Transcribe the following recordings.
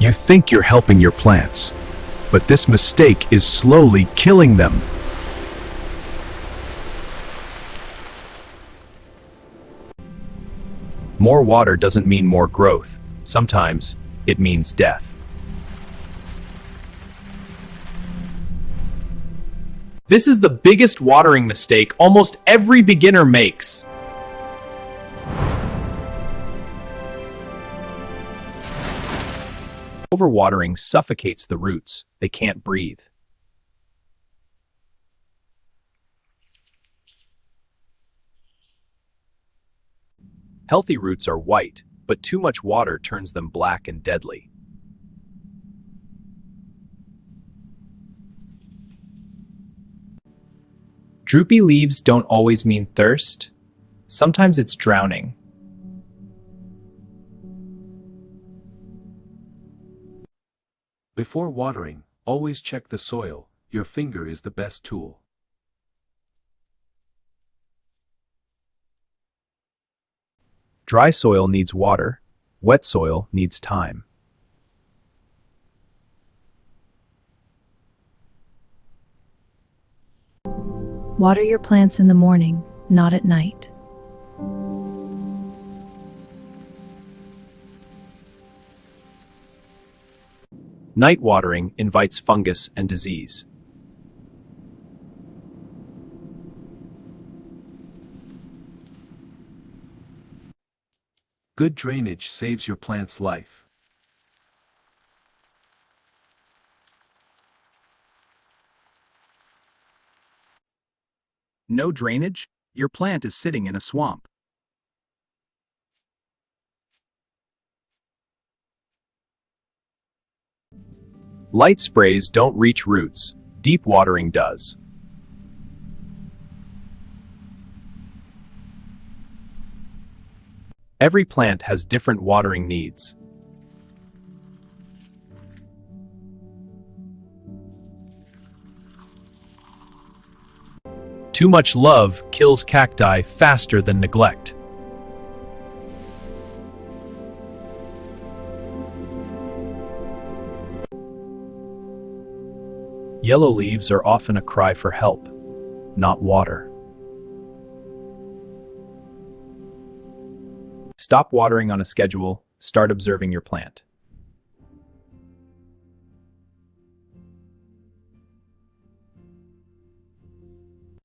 You think you're helping your plants, but this mistake is slowly killing them. More water doesn't mean more growth. Sometimes it means death. This is the biggest watering mistake almost every beginner makes. Overwatering suffocates the roots. They can't breathe. Healthy roots are white, but too much water turns them black and deadly. Droopy leaves don't always mean thirst. Sometimes it's drowning. Before watering, always check the soil. Your finger is the best tool. Dry soil needs water. Wet soil needs time. Water your plants in the morning, not at night. Night watering invites fungus and disease. Good drainage saves your plant's life. No drainage? Your plant is sitting in a swamp. Light sprays don't reach roots. Deep watering does. Every plant has different watering needs. Too much love kills cacti faster than neglect. Yellow leaves are often a cry for help, not water. Stop watering on a schedule, start observing your plant.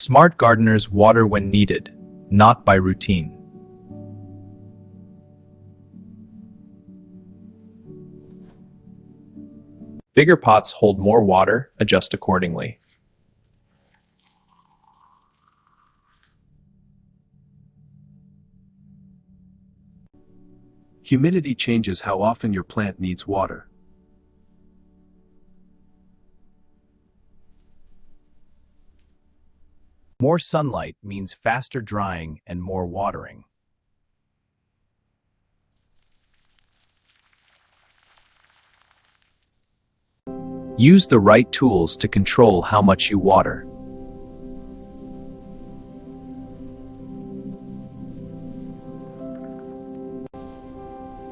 Smart gardeners water when needed, not by routine. Bigger pots hold more water, adjust accordingly. Humidity changes how often your plant needs water. More sunlight means faster drying and more watering. Use the right tools to control how much you water.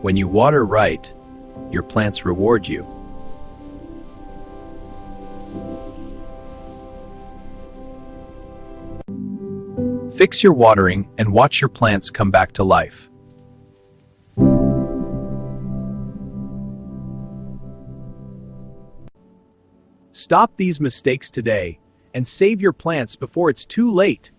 When you water right, your plants reward you. Fix your watering and watch your plants come back to life. Stop these mistakes today and save your plants before it's too late.